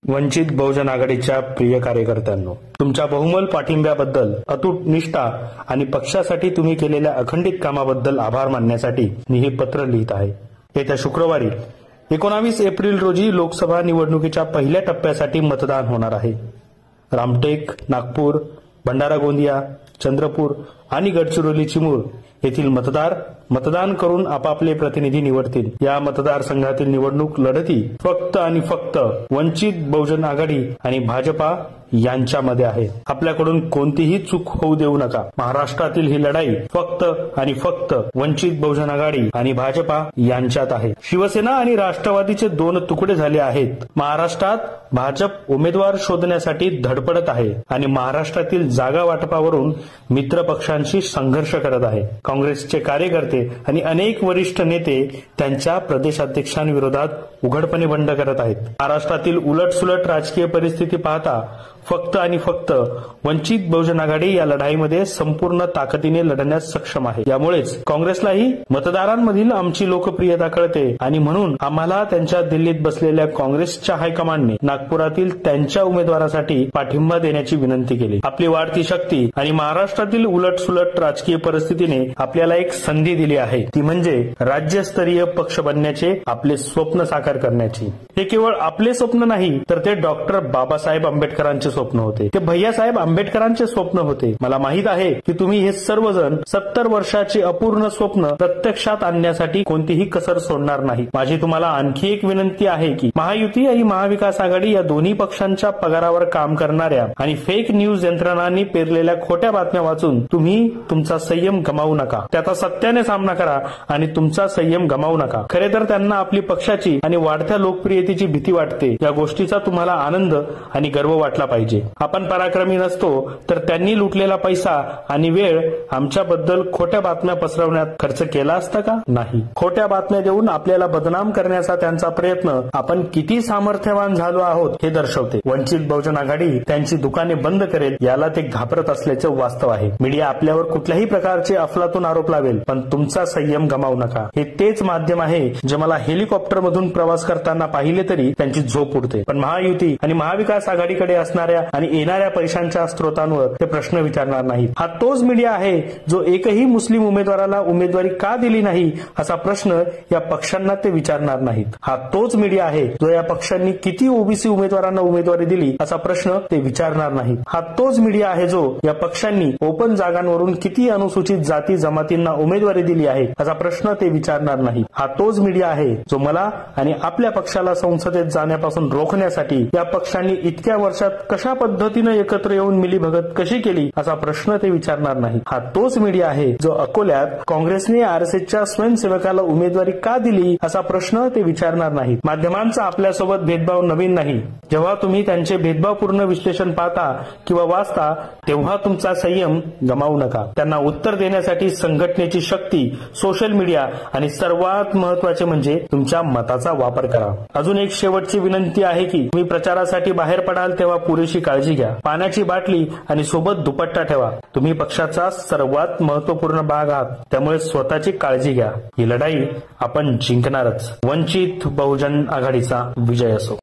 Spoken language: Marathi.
वंचित बहुजन आघाडीच्या प्रिय कार्यकर्त्यांनो, तुमच्या बहुमोल पाठिंब्याबद्दल, अतूट निष्ठा आणि पक्षासाठी तुम्ही केलेल्या अखंडित कामाबद्दल आभार मानण्यासाठी मी हे पत्र लिहित आहे। येत्या शुक्रवारी 19 एप्रिल रोजी लोकसभा निवडणुकीच्या पहिल्या टप्प्यासाठी मतदान होणार आहे। रामटेक, नागपूर, भंडारा गोंदिया, चंद्रपूर आणि गडचिरोली चिमूर येथील मतदार मतदान करून आपापले प्रतिनिधी निवडतील। या मतदारसंघातील निवडणूक लढती फक्त आणि फक्त वंचित बहुजन आघाडी आणि भाजपा यांच्यामध्ये आहे। आपल्याकडून कोणतीही चूक होऊ देऊ नका। महाराष्ट्रातील ही लढाई फक्त आणि फक्त वंचित बहुजन आघाडी आणि भाजपा यांच्यात आहे। शिवसेना आणि राष्ट्रवादीचे दोन तुकडे झाले आहेत। महाराष्ट्रात भाजप उमेदवार शोधण्यासाठी धडपडत आहे आणि महाराष्ट्रातील जागा वाटपावरून मित्र पक्षांशी संघर्ष करत आहे। काँग्रेसचे कार्यकर्ते आणि अनेक वरिष्ठ नेते त्यांच्या प्रदेशाध्यक्षांविरोधात उघडपणे बंड करत आहेत। महाराष्ट्रातील उलटसुलट राजकीय परिस्थिती पाहता फक्त आणि फक्त वंचित बहुजन आघाडी या लढाईमध्ये संपूर्ण ताकदीने लढण्यास सक्षम आहे। यामुळेच काँग्रेसलाही मतदारांमधील आमची लोकप्रियता कळते आणि म्हणून आम्हाला त्यांच्या दिल्लीत बसलेल्या काँग्रेसच्या हायकमांडने नागपुरातील त्यांच्या उमेदवारासाठी पाठिंबा देण्याची विनंती केली। आपली वाढती शक्ती आणि महाराष्ट्रातील उलटसुलट राजकीय परिस्थितीने आपल्याला एक संधी दिली आहे, ती म्हणजे राज्यस्तरीय पक्ष बनण्याचे आपले स्वप्न साकार करण्याची। हे केवळ आपले स्वप्न नाही, तर ते डॉक्टर बाबासाहेब आंबेडकरांचे स्वप्न होते, ते भैयासाहेब आंबेडकरांचे स्वप्न होते। मला माहित आहे की तुम्ही हे सर्वजण 70 वर्षाचे अपूर्ण स्वप्न प्रत्यक्षात आणण्यासाठी कोणतीही कसर सोडणार नाही। माझी तुम्हाला आणखी एक विनंती आहे की महायुती आणि महाविकास आघाडी या दोन्ही पक्षांच्या पगारावर काम करणाऱ्या आणि फेक न्यूज यंत्रणांनी पेरलेल्या खोट्या बातम्या वाचून तुम्ही तुमचा संयम गमावू नका। त्याचा सत्याने सामना करा आणि तुमचा संयम गमावू नका। खरे तर त्यांना आपली पक्षाची आणि वाढत्या लोकप्रियतेची भीती वाटते। या गोष्टीचा तुम्हाला आनंद आणि गर्व वाटला पाहिजे। आपण पराक्रमी नसतो तर त्यांनी लुटलेला पैसा आणि वेळ आमच्याबद्दल खोट्या बातम्या पसरवण्यात खर्च केला असता का? नाही। खोट्या बातम्या देऊन आपल्याला बदनाम करण्याचा त्यांचा प्रयत्न आपण किती सामर्थ्यवान झालो आहोत हे दर्शवते। वंचित बहुजन आघाडी त्यांची दुकाने बंद करेल याला ते घाबरत असल्याचं वास्तव आहे। मीडिया आपल्यावर कुठल्याही प्रकारचे अफलातून आरोप लावेल, पण तुमचा संयम गमावू नका। हे तेच माध्यम आहे जे मला हेलिकॉप्टर मधून प्रवास करताना पाहिले तरी त्यांची झोप उडते, पण महायुती आणि महाविकास आघाडीकडे असणाऱ्या आणि येणाऱ्या पैशांच्या स्रोतांवर ते प्रश्न विचारणार नाहीत। हा तोच मीडिया आहे जो एकही मुस्लिम उमेदवाराला उमेदवारी का दिली नाही असा प्रश्न या पक्षांना ते विचारणार नाहीत। हा तोच मीडिया आहे जो या पक्षांनी किती ओबीसी उमेदवारांना उमेदवारी दिली असा प्रश्न ते विचारणार नाहीत। हा तोच मीडिया आहे जो या पक्षांनी ओपन जागांवरून किती अनुसूचित जाती जमातींना उमेदवारी दिली आहे असा प्रश्न ते विचारणार नाहीत। हा तोच मीडिया आहे जो मला आणि आपल्या पक्षाला संसदेत जाण्यापासून रोखण्यासाठी या पक्षांनी इतक्या वर्षात कशा पद्धतीने एकत्र येऊन मिलीभगत कशी केली असा प्रश्न ते विचारणार नाही। हा तोच मीडिया आहे जो अकोल्यात काँग्रेसने आरएसएसच्या स्वयंसेवकाला उमेदवारी का दिली असा प्रश्न ते विचारणार नाही। माध्यमांचा आपल्यासोबत भेदभाव नवीन नाही। जेव्हा तुम्ही त्यांचे भेदभावपूर्ण विश्लेषण पाहता किंवा वाचता तेव्हा तुमचा संयम गमावू नका। त्यांना उत्तर देण्यासाठी संघटनेची शक्ती, सोशल मीडिया आणि सर्वात महत्वाचे म्हणजे तुमच्या मताचा वापर करा। अजून एक शेवटची विनंती आहे की तुम्ही प्रचारासाठी बाहेर पडाल तेव्हा पुरेशी काळजी घ्या। पाण्याची बाटली आणि सोबत दुपट्टा ठेवा। तुम्ही पक्षाचा सर्वात महत्वपूर्ण भाग आहात, त्यामुळे स्वतःची काळजी घ्या। ही लढाई आपण जिंकणारच। वंचित बहुजन आघाडीचा विजय असो।